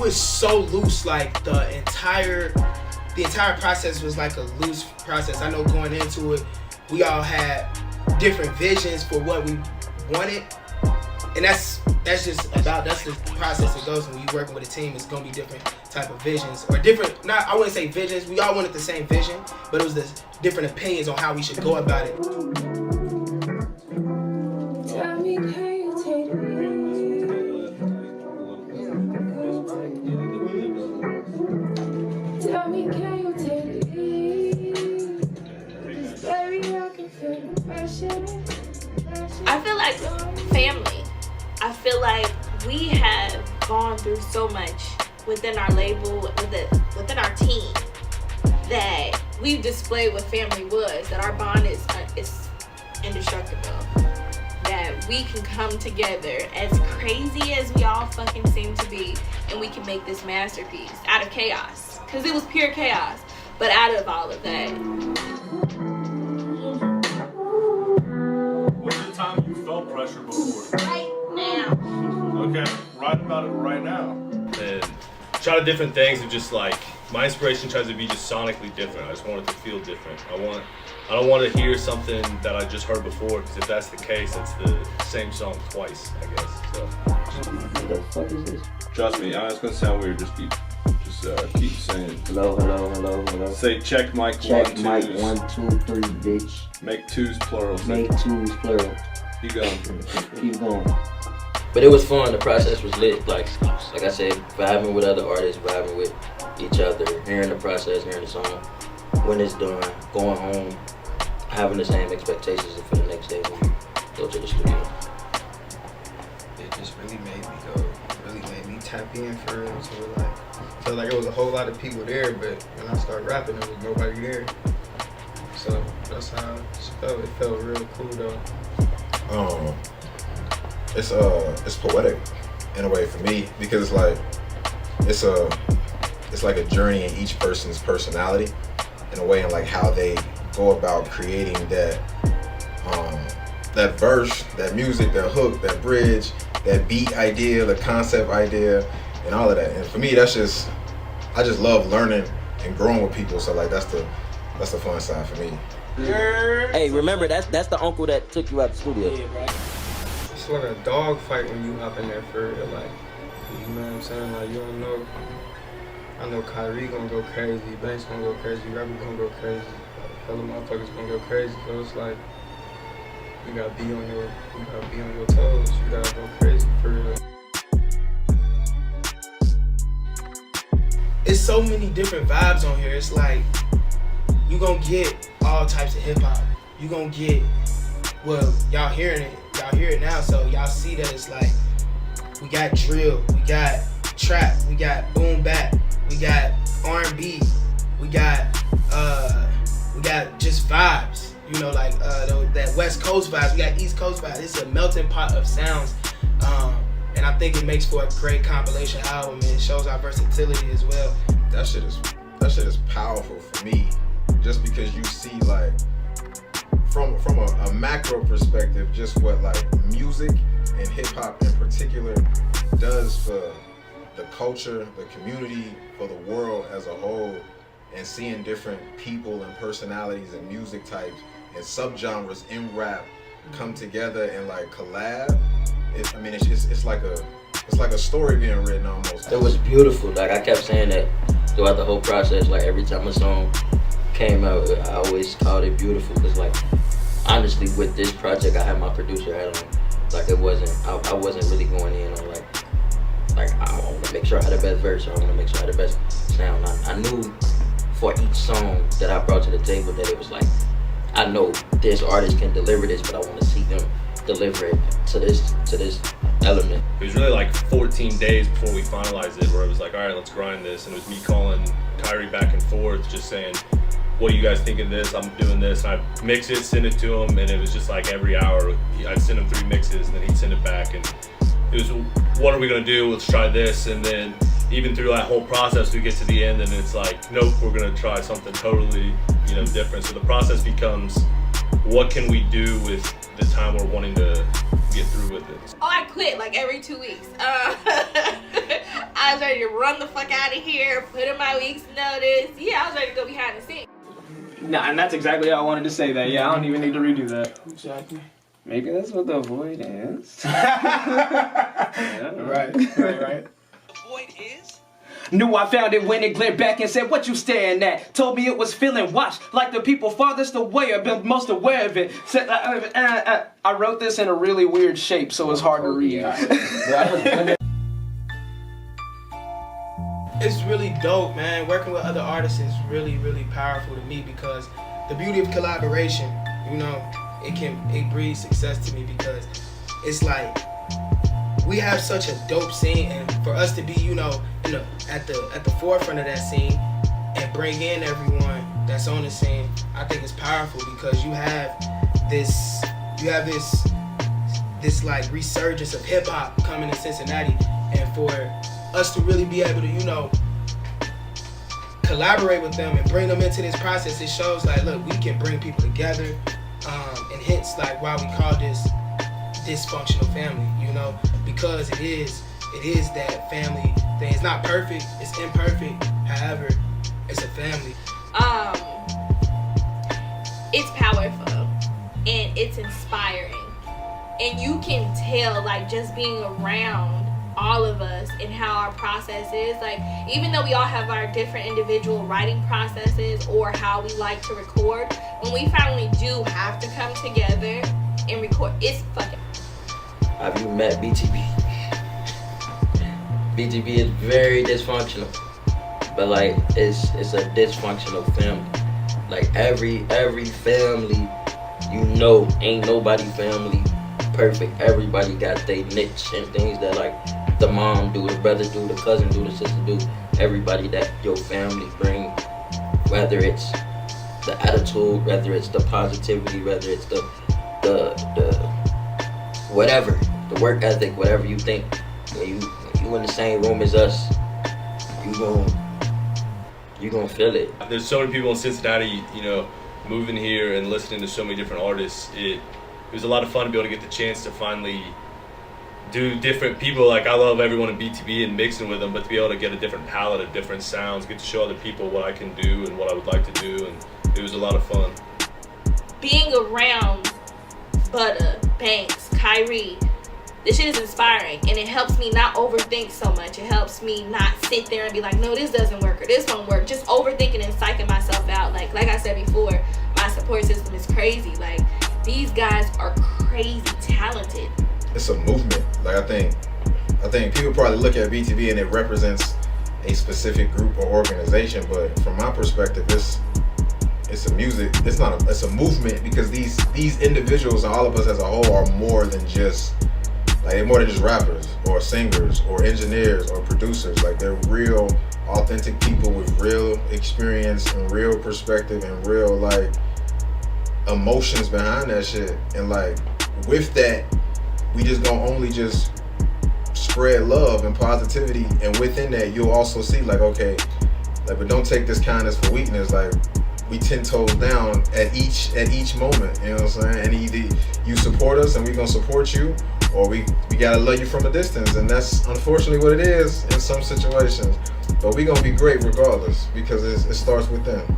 was so loose. Like the entire process was like a loose process. I know going into it, we all had different visions for what we wanted, and that's the process it goes when you working with a team. It's gonna be different type of visions or different. Not I wouldn't say visions. We all wanted the same vision, but it was the different opinions on how we should go about it. I feel like family. I feel like we have gone through so much within our label, within our team, that we've displayed what family was, that our bond is indestructible, that we can come together as crazy as we all fucking seem to be, and we can make this masterpiece out of chaos, because it was pure chaos, but out of all of that. When's the time you felt pressure before? Right now. Okay, write about it right now. And try to different things and just like my inspiration tries to be just sonically different. I just want it to feel different. I don't want to hear something that I just heard before, because if that's the case, it's the same song twice, I guess. So. What the fuck is this? Trust me, it's gonna sound weird. Just keep saying. Hello. Say check mic Check 1, 2. mic 1, 2, 3, bitch. Make 2s plural. Make 2s plural. Keep going. Keep going. But it was fun. The process was lit. Like I said, vibing with other artists, vibing with each other, hearing the process, hearing the song. When it's done, going home, having the same expectations for the next day when you go to the studio. It just really made me tap in for real. So like, felt like it was a whole lot of people there, but when I started rapping, there was nobody there. So that's how it felt. It felt real cool though. It's poetic in a way for me, because it's like a journey in each person's personality in a way, and like how they go about creating that verse, that music, that hook, that bridge, that beat idea, the concept idea, and all of that. And for me, I just love learning and growing with people. So like that's the fun side for me. Hey, remember that's the uncle that took you out the studio. Yeah, right. It's like a dog fight when you hop in there for real. Like, you know what I'm saying? Like, you don't know. I know Kyrie gonna go crazy, Banks gonna go crazy, Rebel gonna go crazy, other motherfuckers gonna go crazy. So it's like you gotta be on your toes. You gotta go crazy for real. It's so many different vibes on here. It's like you gonna get all types of hip hop. You gonna get, well, y'all hear it now, so y'all see that it's like we got drill, we got trap, we got boom bap, we got R&B, we got just vibes, you know, like that West Coast vibes, we got East Coast vibes. It's a melting pot of sounds, and I think it makes for a great compilation album, and it shows our versatility as well. That shit is powerful for me, just because you see like from a macro perspective, just what like music and hip hop in particular does for the culture, the community, for the world as a whole, and seeing different people and personalities and music types and subgenres in rap come together and like collab. It's like a story being written almost. It was beautiful. Like I kept saying that throughout the whole process. Like every time a song came out, I always called it beautiful, because like honestly with this project I had my producer hat on. Like I wasn't really going in on like I want to make sure I had the best verse, or I want to make sure I had the best sound. I knew for each song that I brought to the table that it was like, I know this artist can deliver this, but I want to see them deliver it to this element. It was really like 14 days before we finalized it, where it was like, all right, let's grind this. And it was me calling Kyrie back and forth, just saying, what do you guys think of this? I'm doing this. And I'd mix it, send it to him, and it was just like every hour I'd send him 3 mixes, and then he'd send it back. And it was, what are we gonna do? Let's try this. And then even through that whole process, we get to the end and it's like, nope, we're gonna try something totally, different. So the process becomes, what can we do with the time we're wanting to get through with it? Oh, I quit like every 2 weeks. I I was ready to run the fuck out of here, put in my week's notice. Yeah, I was ready to go behind the scenes. Nah, and that's exactly how I wanted to say that. Yeah, I don't even need to redo that. Exactly. Maybe that's what the void is. Yeah. Right. The void is? Knew I found it when it glared back and said, what you staring at? Told me it was feeling watched like the people farthest away have been most aware of it. Said, I wrote this in a really weird shape, so it's hard to read. It's really dope, man. Working with other artists is really, really powerful to me because the beauty of collaboration, you know, it breeds success to me because it's like we have such a dope scene, and for us to be, you know, at the forefront of that scene and bring in everyone that's on the scene, I think it's powerful because you have this like resurgence of hip hop coming to Cincinnati, and for us to really be able to, you know, collaborate with them and bring them into this process, it shows like, look, we can bring people together, and hence like why we call this dysfunctional family, you know, because it is that family thing. It's not perfect, it's imperfect, however, it's a family. It's powerful and it's inspiring, and you can tell, like, just being around all of us and how our process is, like, even though we all have our different individual writing processes or how we like to record, when we finally do have to come together and record, it's fucking. Have you met BTB? BTB is very dysfunctional, but like it's a dysfunctional family. Like every family, you know, ain't nobody family perfect. Everybody got their niche and things that like the mom do, the brother do, the cousin do, the sister do. Everybody that your family bring, whether it's the attitude, whether it's the positivity, whether it's the whatever, the work ethic, whatever you think. When you in the same room as us, you gonna feel it. There's so many people in Cincinnati, you know, moving here and listening to so many different artists. It was a lot of fun to be able to get the chance to finally do different people. Like, I love everyone in BTB and mixing with them, but to be able to get a different palette of different sounds, get to show other people what I can do and what I would like to do, and it was a lot of fun. Being around Butter, Banks, Kyrie, this shit is inspiring, and it helps me not overthink so much. It helps me not sit there and be like, no, this doesn't work or this won't work. Just overthinking and psyching myself out. Like I said before, my support system is crazy. Like, these guys are crazy talented. It's a movement. Like, I think people probably look at BTB and it represents a specific group or organization, but from my perspective, it's a movement, because these individuals and all of us as a whole are more than just rappers or singers or engineers or producers. Like, they're real authentic people with real experience and real perspective and real like emotions behind that shit. And like, with that, we just gonna only just spread love and positivity, and within that you'll also see like, okay, like, but don't take this kindness for weakness. Like, we 10 toes down at each moment, you know what I'm saying? And either you support us and we gonna support you, or we gotta love you from a distance, and that's unfortunately what it is in some situations. But we gonna be great regardless, because it starts with them.